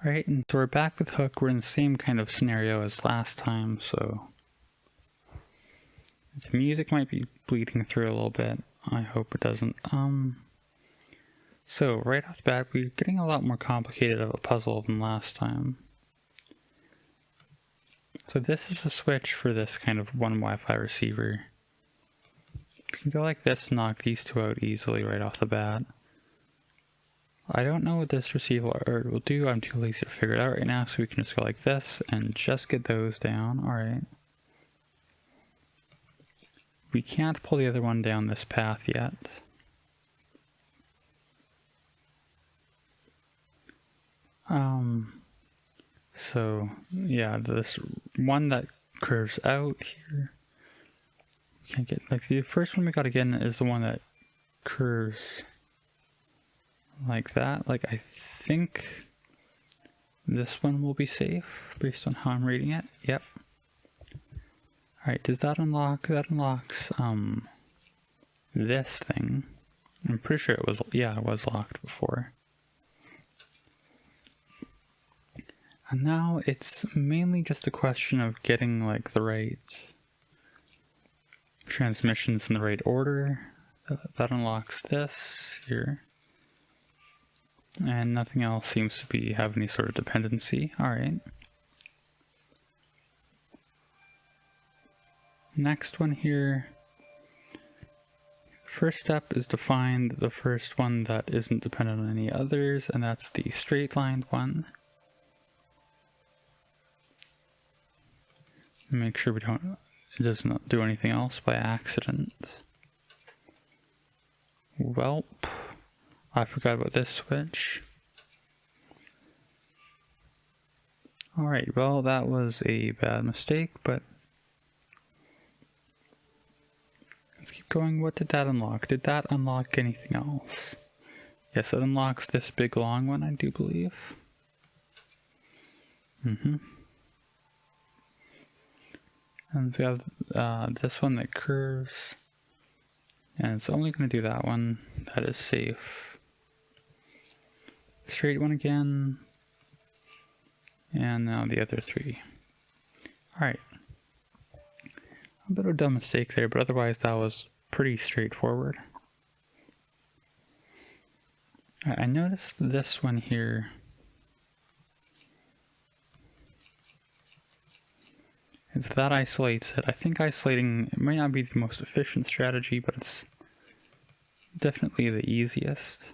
Alright, and so we're back with Hook. We're in the same kind of scenario as last time, so the music might be bleeding through a little bit. I hope it doesn't. So right off the bat, we're getting a lot more complicated of a puzzle than last time. So this is a switch for this kind of one Wi-Fi receiver. We can go like this and knock these two out easily right off the bat. I don't know what this receiver will do. I'm too lazy to figure it out right now, so we can just go like this and just get those down. Alright. We can't pull the other one down this path yet. So yeah, this one that curves out here, we can't get, like, the first one we got again is the one that curves like that. Like, I think this one will be safe based on how I'm reading it. Yep. Alright, does that unlock? That unlocks this thing. I'm pretty sure it was, yeah, it was locked before. And now it's mainly just a question of getting like the right transmissions in the right order. That unlocks this here. And nothing else seems to have any sort of dependency. Alright. Next one here. First step is to find the first one that isn't dependent on any others, and that's the straight lined one. Make sure it doesn't do anything else by accident. Welp. I forgot about this switch. Alright, well, that was a bad mistake, but let's keep going. What did that unlock? Did that unlock anything else? Yes, it unlocks this big long one, I do believe. And we have this one that curves, and it's only going to do that one. That is safe. Straight one again, and now the other three. Alright. A bit of a dumb mistake there, but otherwise that was pretty straightforward. I noticed this one here. If that isolates it, I think isolating, it might not be the most efficient strategy, but it's definitely the easiest.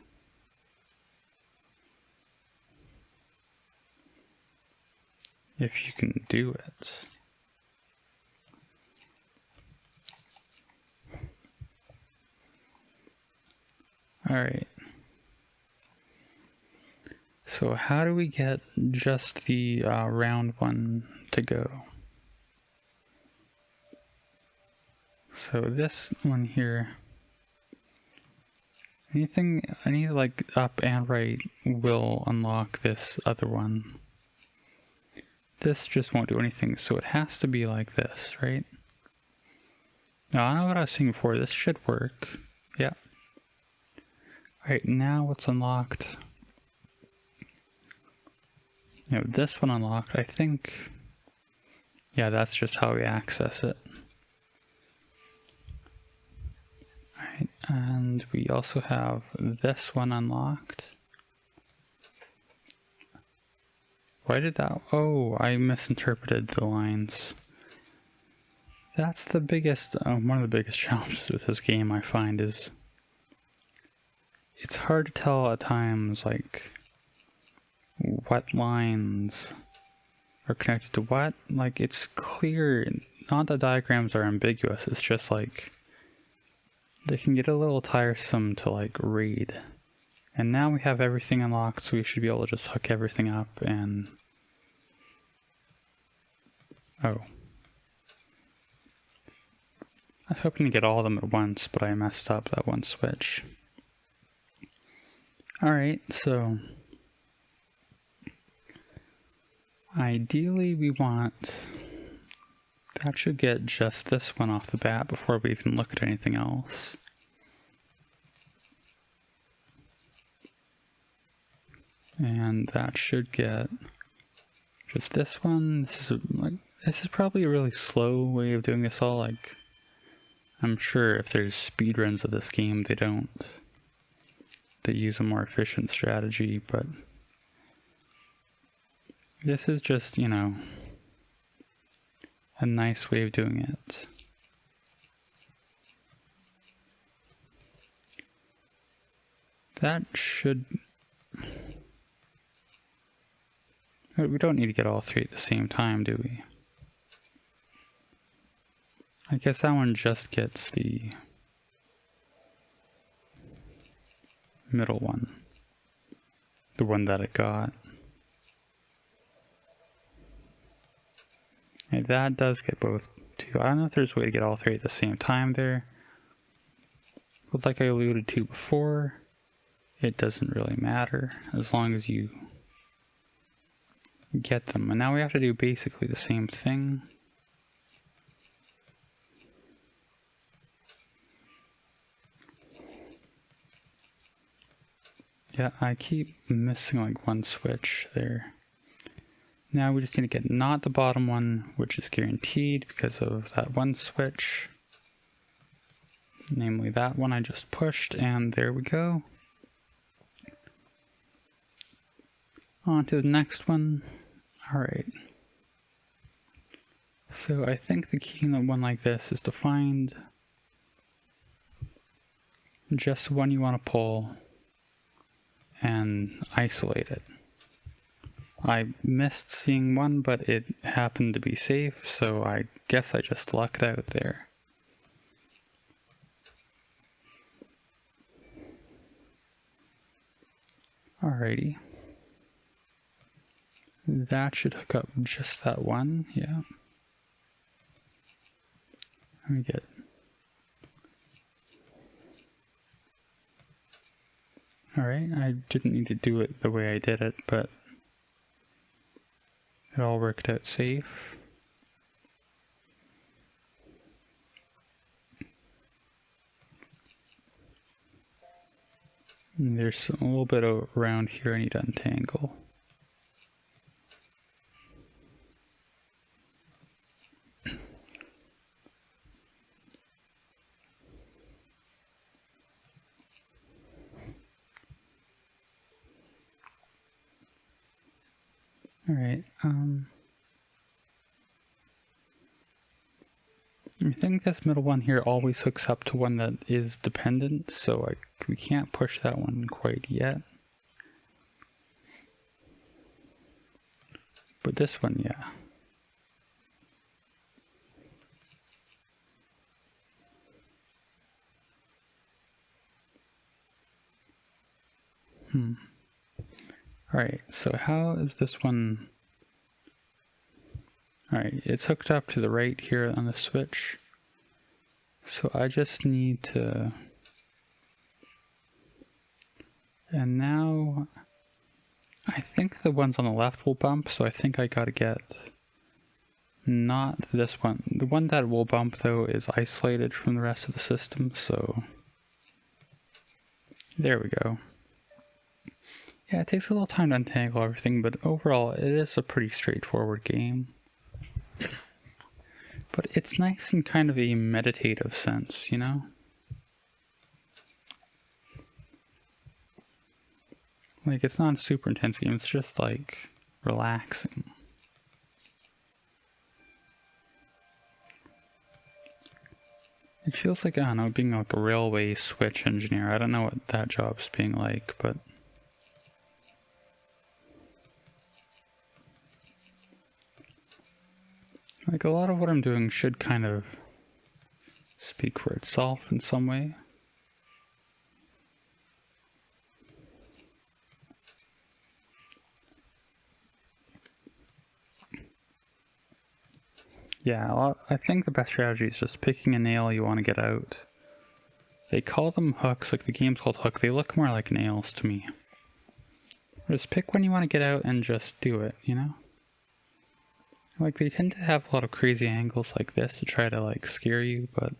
If you can do it. Alright. So how do we get just the round one to go? So this one here, any like up and right will unlock this other one. This just won't do anything, so it has to be like this, right? Now, I know what I was saying before, this should work. Yeah. Alright, now what's unlocked? You know, this one unlocked, I think. Yeah, that's just how we access it. Alright, and we also have this one unlocked. Why did that? Oh, I misinterpreted the lines. That's the biggest, one of the biggest challenges with this game, I find, is it's hard to tell at times, like, what lines are connected to what. Like, it's clear, not that diagrams are ambiguous, it's just like, they can get a little tiresome to, like, read. And now we have everything unlocked, so we should be able to just hook everything up and... Oh. I was hoping to get all of them at once, but I messed up that one switch. Alright, so... Ideally we want... That should get just this one off the bat before we even look at anything else. And that should get just this one. This is probably a really slow way of doing this all. Like, I'm sure if there's speedruns of this game, they use a more efficient strategy, but this is just, you know, a nice way of doing it. That should... We don't need to get all three at the same time, do we? I guess that one just gets the middle one. The one that it got. And that does get both two. I don't know if there's a way to get all three at the same time there. But like I alluded to before, it doesn't really matter as long as you get them. And now we have to do basically the same thing. Yeah, I keep missing like one switch there. Now we just need to get not the bottom one, which is guaranteed because of that one switch. Namely that one I just pushed, and there we go. On to the next one. Alright. So I think the key in one like this is to find just one you want to pull and isolate it. I missed seeing one, but it happened to be safe, so I guess I just lucked out there. Alrighty. That should hook up just that one, yeah. Let me get... Alright, I didn't need to do it the way I did it, but it all worked out safe. And there's a little bit around here I need to untangle. Alright, I think this middle one here always hooks up to one that is dependent, so we can't push that one quite yet. But this one, yeah. Alright, so how is this one... Alright, it's hooked up to the right here on the switch. So I just need to... And now... I think the ones on the left will bump, so I think I gotta get... Not this one. The one that will bump, though, is isolated from the rest of the system, so... There we go. Yeah, it takes a little time to untangle everything, but overall, it is a pretty straightforward game. But it's nice in kind of a meditative sense, you know? Like, it's not a super intense game, it's just, like, relaxing. It feels like, I don't know, being like a railway switch engineer. I don't know what that job's being like, but... Like, a lot of what I'm doing should kind of speak for itself in some way. Yeah, I think the best strategy is just picking a nail you want to get out. They call them hooks, like the game's called Hook. They look more like nails to me. Just pick one you want to get out and just do it, you know? Like, they tend to have a lot of crazy angles like this to try to, like, scare you, but...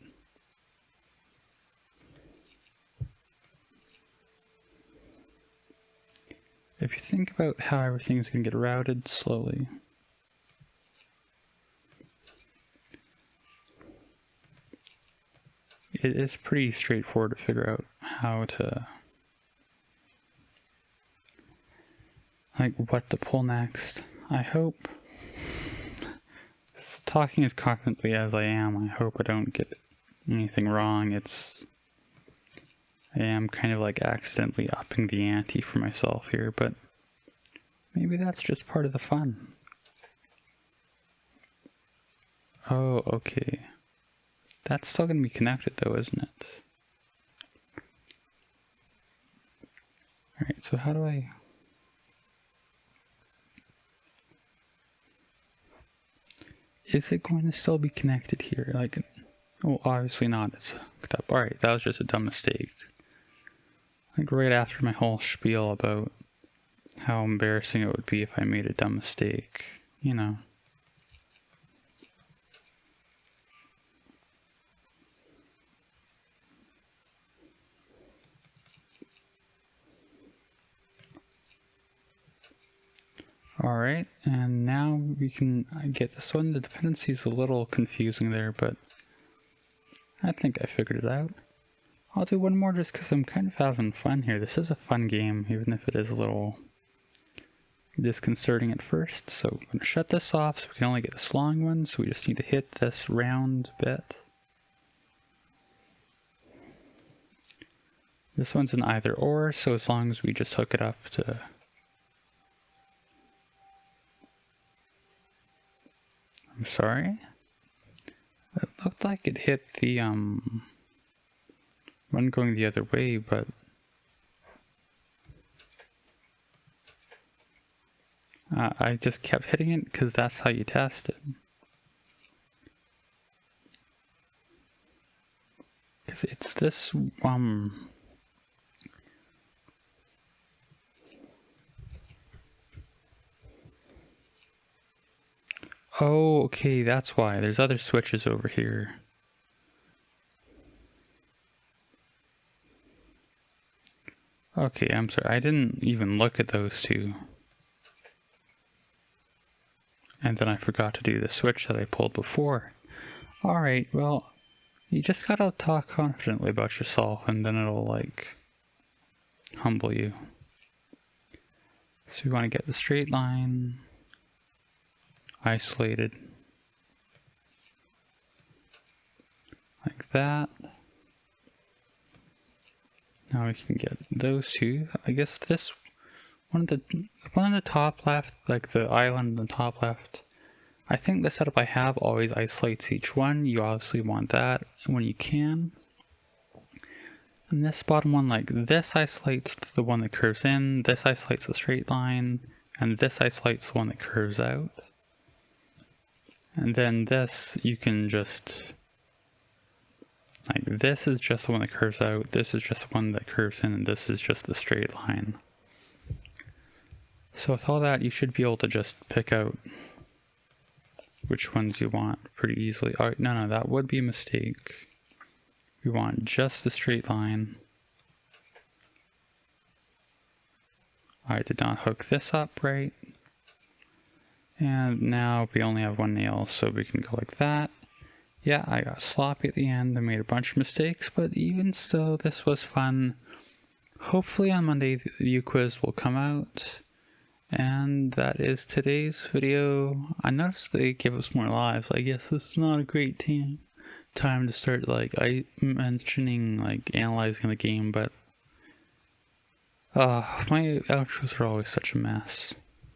if you think about how everything's going to get routed slowly, it is pretty straightforward to figure out how to, like, what to pull next. I hope, talking as confidently as I am, I hope I don't get anything wrong. I am kind of like accidentally upping the ante for myself here, but maybe that's just part of the fun. Oh, okay. That's still going to be connected though, isn't it? Alright, so how do I... Is it going to still be connected here? Like, oh, obviously not. It's hooked up. Alright, that was just a dumb mistake. Like right after my whole spiel about how embarrassing it would be if I made a dumb mistake, you know. Alright, and now we can get this one. The dependency is a little confusing there, but I think I figured it out. I'll do one more just because I'm kind of having fun here. This is a fun game, even if it is a little disconcerting at first. So I'm going to shut this off so we can only get this long one. So we just need to hit this round bit. This one's an either or, so as long as we just hook it up to... I'm sorry? It looked like it hit the one going the other way, but I just kept hitting it because that's how you test it. Because it's this oh, okay, that's why. There's other switches over here. Okay, I'm sorry. I didn't even look at those two. And then I forgot to do the switch that I pulled before. Alright, well, you just gotta talk confidently about yourself and then it'll, like, humble you. So we want to get the straight line isolated. Like that. Now we can get those two. I guess this one on the top left, like the island on the top left, I think the setup I have always isolates each one. You obviously want that when you can. And this bottom one, like this isolates the one that curves in, this isolates the straight line, and this isolates the one that curves out. And then this, you can just... like this is just the one that curves out, this is just the one that curves in, and this is just the straight line. So with all that, you should be able to just pick out which ones you want pretty easily. Alright, no, that would be a mistake. We want just the straight line. I did not hook this up right. And now we only have one nail, so we can go like that. Yeah, I got sloppy at the end. I made a bunch of mistakes, but even still, this was fun. Hopefully on Monday, the U-Quiz will come out. And that is today's video. I noticed they give us more lives. I guess this is not a great time to start, like, mentioning, like, analyzing the game, but my outros are always such a mess.